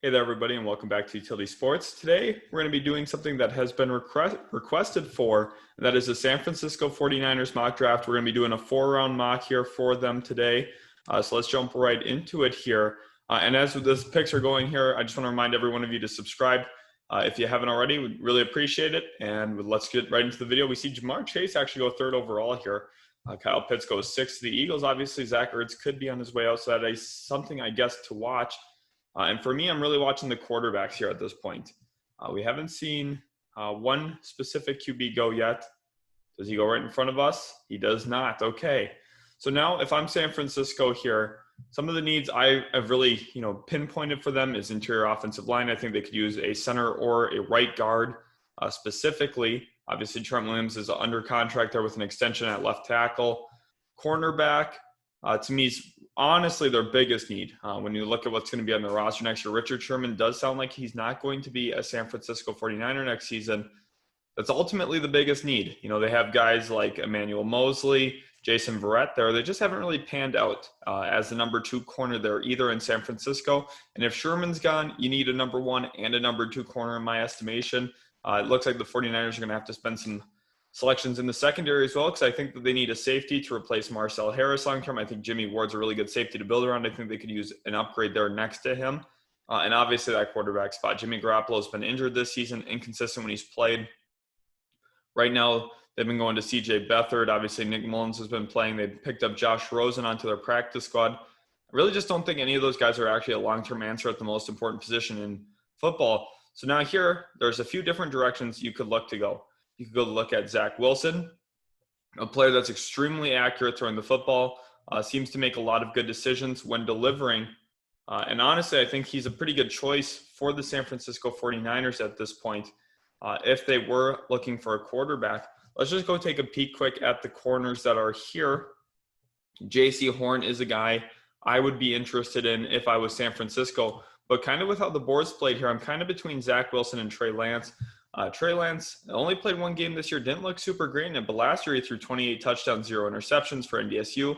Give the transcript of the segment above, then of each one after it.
Hey there, everybody, and welcome back to Utility Sports. Today, we're going to be doing something that has been requested for, and that is the San Francisco 49ers mock draft. We're going to be doing a 4-round mock here for them today. So let's jump right into it here. And as this picks are going here, I just want to remind every one of you to subscribe. If you haven't already, we'd really appreciate it. And let's get right into the video. We see Jamar Chase actually go third overall here. Kyle Pitts goes sixth to the Eagles. Obviously, Zach Ertz could be on his way out, so that is something, I guess, to watch. And for me, I'm really watching the quarterbacks here at this point. We haven't seen one specific QB go yet. Does he go right in front of us? He does not. Okay. So now if I'm San Francisco here, some of the needs I have really, pinpointed for them is interior offensive line. I think they could use a center or a right guard specifically. Obviously, Trent Williams is under contract there with an extension at left tackle. Cornerback, to me, is honestly their biggest need. When you look at what's going to be on the roster next year, Richard Sherman does sound like he's not going to be a San Francisco 49er next season. That's ultimately the biggest need. They have guys like Emmanuel Mosley, Jason Verrett there. They just haven't really panned out as the number 2 corner there either in San Francisco. And if Sherman's gone, you need a number 1 and a number 2 corner in my estimation. It looks like the 49ers are going to have to spend some selections in the secondary as well, because I think that they need a safety to replace Marcel Harris long term. I think Jimmy Ward's a really good safety to build around. I think they could use an upgrade there next to him. And obviously that quarterback spot. Jimmy Garoppolo's been injured this season, inconsistent when he's played. Right now, they've been going to C.J. Beathard. Obviously, Nick Mullins has been playing. They picked up Josh Rosen onto their practice squad. I really just don't think any of those guys are actually a long-term answer at the most important position in football. So now here, there's a few different directions you could look to go. You could go look at Zach Wilson, a player that's extremely accurate throwing the football, seems to make a lot of good decisions when delivering. And honestly, I think he's a pretty good choice for the San Francisco 49ers at this point. If they were looking for a quarterback, let's just go take a peek quick at the corners that are here. J.C. Horn is a guy I would be interested in if I was San Francisco. But kind of with how the board's played here, I'm kind of between Zach Wilson and Trey Lance. Trey Lance only played one game this year, didn't look super great in it, but last year he threw 28 touchdowns, 0 interceptions for NDSU,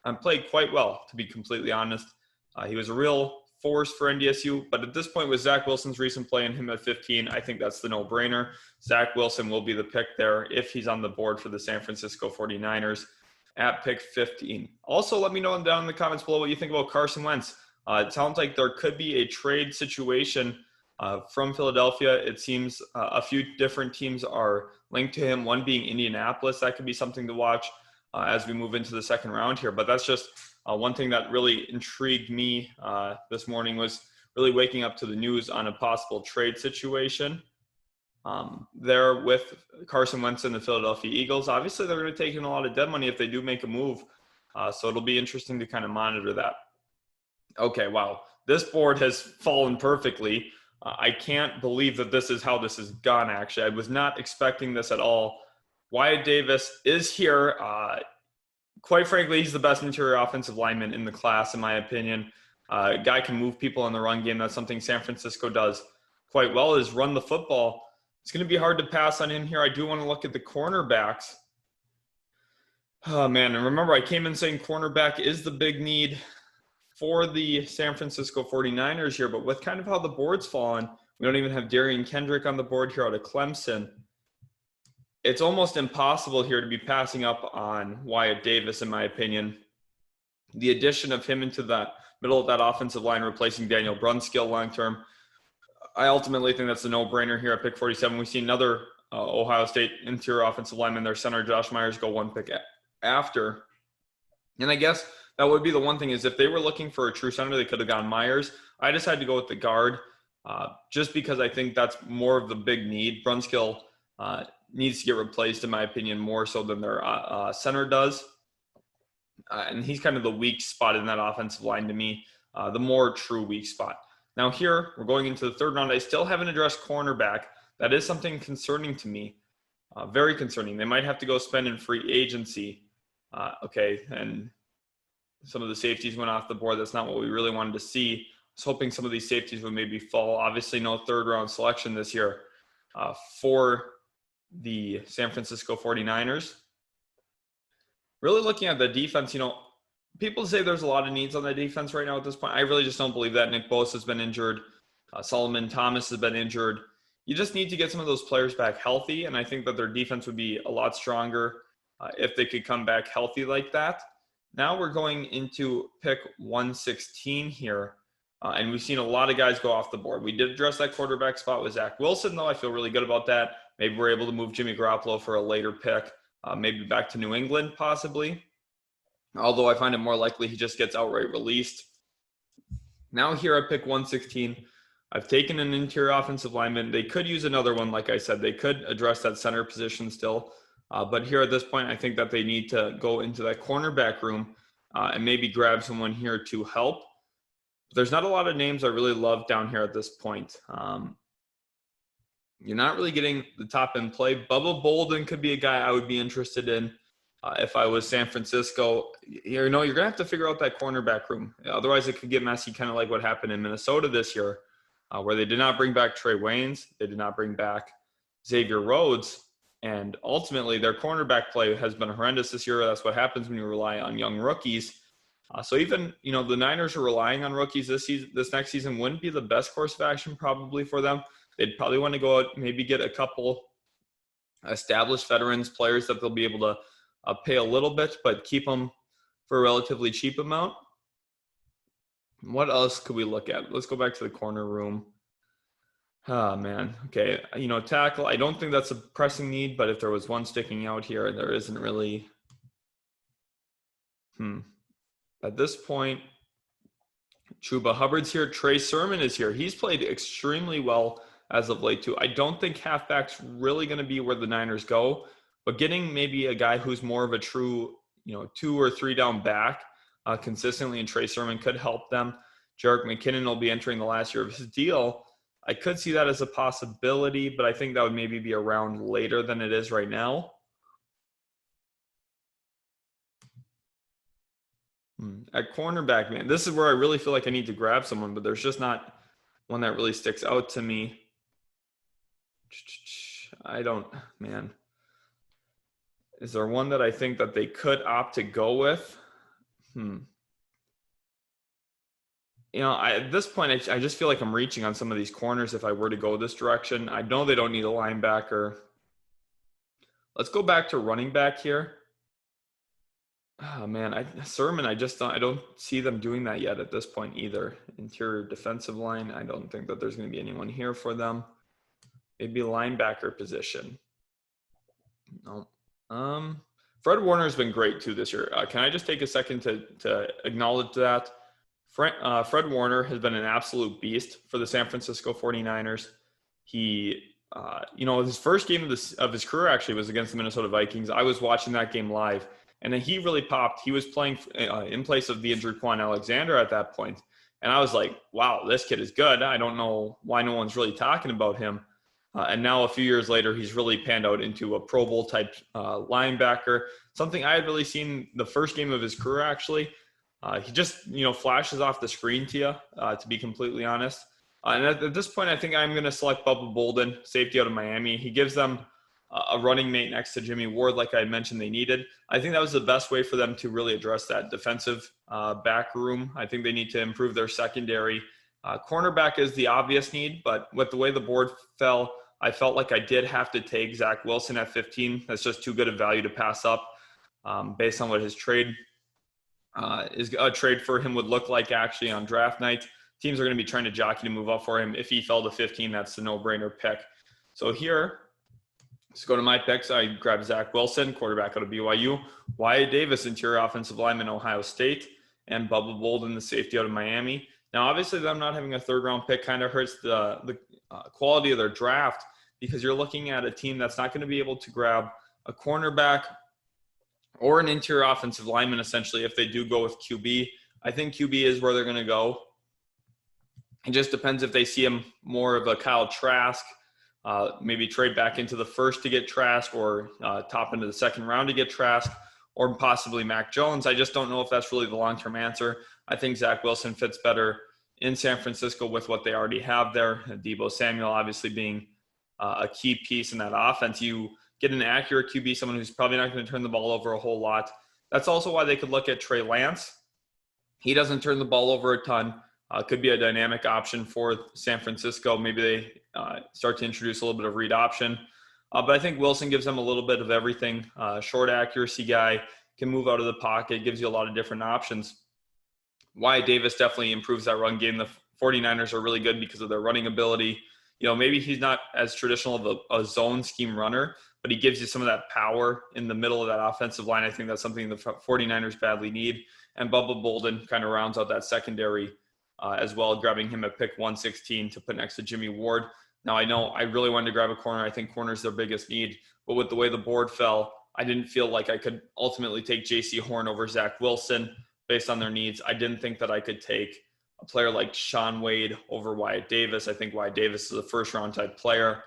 and played quite well, to be completely honest. He was a real force for NDSU, but at this point with Zach Wilson's recent play and him at 15, I think that's the no-brainer. Zach Wilson will be the pick there if he's on the board for the San Francisco 49ers at pick 15. Also, let me know down in the comments below what you think about Carson Wentz. It sounds like there could be a trade situation from Philadelphia. It seems a few different teams are linked to him, one being Indianapolis. That could be something to watch as we move into the second round here. But that's just one thing that really intrigued me this morning, was really waking up to the news on a possible trade situation there with Carson Wentz and the Philadelphia Eagles. Obviously, they're going to take in a lot of dead money if they do make a move. So it'll be interesting to kind of monitor that. Okay, wow. This board has fallen perfectly. I can't believe that this is how this has gone, actually. I was not expecting this at all. Wyatt Davis is here. Quite frankly, he's the best interior offensive lineman in the class, in my opinion. Guy can move people in the run game. That's something San Francisco does quite well, is run the football. It's going to be hard to pass on him here. I do want to look at the cornerbacks. Oh, man. And remember, I came in saying cornerback is the big need for the San Francisco 49ers here, but with kind of how the board's fallen, we don't even have Darian Kendrick on the board here out of Clemson. It's almost impossible here to be passing up on Wyatt Davis, in my opinion. The addition of him into the middle of that offensive line, replacing Daniel Brunskill long-term, I ultimately think that's a no-brainer here at pick 47. We see another Ohio State interior offensive lineman, their center, Josh Myers, go one pick after. And I guess that would be the one thing, is if they were looking for a true center, they could have gone Myers. I decided to go with the guard just because I think that's more of the big need. Brunskill needs to get replaced, in my opinion, more so than their center does. And he's kind of the weak spot in that offensive line to me, the more true weak spot. Now here, we're going into the third round. I still haven't addressed cornerback. That is something concerning to me, very concerning. They might have to go spend in free agency. Okay, and some of the safeties went off the board. That's not what we really wanted to see. I was hoping some of these safeties would maybe fall. Obviously, no third-round selection this year for the San Francisco 49ers. Really looking at the defense, people say there's a lot of needs on the defense right now at this point. I really just don't believe that. Nick Bosa has been injured Solomon Thomas has been injured. You just need to get some of those players back healthy, and I think that their defense would be a lot stronger if they could come back healthy like that. Now we're going into pick 116 here, and we've seen a lot of guys go off the board. We did address that quarterback spot with Zach Wilson, though. I feel really good about that. Maybe we're able to move Jimmy Garoppolo for a later pick, maybe back to New England possibly, although I find it more likely he just gets outright released. Now here at pick 116, I've taken an interior offensive lineman. They could use another one, like I said. They could address that center position still. But here at this point, I think that they need to go into that cornerback room and maybe grab someone here to help. There's not a lot of names I really love down here at this point. You're not really getting the top end play. Bubba Bolden could be a guy I would be interested in if I was San Francisco. You're going to have to figure out that cornerback room. Otherwise, it could get messy, kind of like what happened in Minnesota this year, where they did not bring back Trey Waynes. They did not bring back Xavier Rhodes. And ultimately, their cornerback play has been horrendous this year. That's what happens when you rely on young rookies. So even, the Niners are relying on rookies this next season wouldn't be the best course of action probably for them. They'd probably want to go out, maybe get a couple established veterans players that they'll be able to pay a little bit, but keep them for a relatively cheap amount. What else could we look at? Let's go back to the corner room. Oh, man. Okay. Tackle, I don't think that's a pressing need, but if there was one sticking out here, there isn't really. At this point, Chuba Hubbard's here. Trey Sermon is here. He's played extremely well as of late, too. I don't think halfback's really going to be where the Niners go, but getting maybe a guy who's more of a true, 2 or 3 down back consistently, and Trey Sermon could help them. Jerick McKinnon will be entering the last year of his deal. I could see that as a possibility, but I think that would maybe be around later than it is right now. At cornerback, man, this is where I really feel like I need to grab someone, but there's just not one that really sticks out to me. Is there one that I think that they could opt to go with? At this point, I just feel like I'm reaching on some of these corners if I were to go this direction. I know they don't need a linebacker. Let's go back to running back here. Oh, man, Sermon, I don't see them doing that yet at this point either. Interior defensive line, I don't think that there's going to be anyone here for them. Maybe linebacker position. No. Fred Warner has been great too this year. Can I just take a second to acknowledge that? Fred Warner has been an absolute beast for the San Francisco 49ers. He, his first game of his career actually was against the Minnesota Vikings. I was watching that game live, and then he really popped. He was playing in place of the injured Quan Alexander at that point. And I was like, wow, this kid is good. I don't know why no one's really talking about him. And now a few years later, he's really panned out into a Pro Bowl type linebacker, something I had really seen the first game of his career, actually. He just, flashes off the screen to you, to be completely honest. And at this point, I think I'm going to select Bubba Bolden, safety out of Miami. He gives them a running mate next to Jimmy Ward, like I mentioned they needed. I think that was the best way for them to really address that defensive back room. I think they need to improve their secondary. Cornerback is the obvious need, but with the way the board fell, I felt like I did have to take Zach Wilson at 15. That's just too good a value to pass up based on what his trade for him would look like actually on draft night. Teams are going to be trying to jockey to move up for him. If he fell to 15, that's the no-brainer pick. So here, let's go to my picks. I grabbed Zach Wilson, quarterback out of BYU, Wyatt Davis, interior offensive lineman, Ohio State, and Bubba Bolden, the safety out of Miami. Now, obviously, them not having a third-round pick kind of hurts the quality of their draft, because you're looking at a team that's not going to be able to grab a cornerback or an interior offensive lineman, essentially, if they do go with QB. I think QB is where they're going to go. It just depends if they see him more of a Kyle Trask, maybe trade back into the first to get Trask, or top into the second round to get Trask, or possibly Mac Jones. I just don't know if that's really the long-term answer. I think Zach Wilson fits better in San Francisco with what they already have there. Deebo Samuel obviously being a key piece in that offense. You get an accurate QB, someone who's probably not going to turn the ball over a whole lot. That's also why they could look at Trey Lance. He doesn't turn the ball over a ton. Could be a dynamic option for San Francisco. Maybe they start to introduce a little bit of read option. But I think Wilson gives them a little bit of everything. Short accuracy guy, can move out of the pocket, gives you a lot of different options. Wyatt Davis definitely improves that run game. The 49ers are really good because of their running ability. Maybe he's not as traditional of a zone scheme runner, but he gives you some of that power in the middle of that offensive line. I think that's something the 49ers badly need. And Bubba Bolden kind of rounds out that secondary as well, grabbing him at pick 116 to put next to Jimmy Ward. Now, I know I really wanted to grab a corner. I think corner is their biggest need. But with the way the board fell, I didn't feel like I could ultimately take J.C. Horn over Zach Wilson based on their needs. I didn't think that I could take a player like Shaun Wade over Wyatt Davis. I think Wyatt Davis is a first-round type player.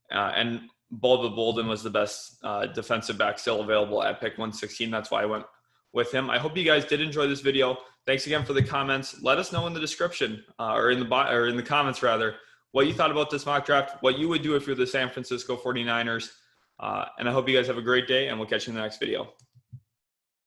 And Bubba Bolden was the best defensive back still available at pick 116. That's why I went with him. I hope you guys did enjoy this video. Thanks again for the comments. Let us know in the description or in the comments rather, what you thought about this mock draft, what you would do if you're the San Francisco 49ers. And I hope you guys have a great day, and we'll catch you in the next video.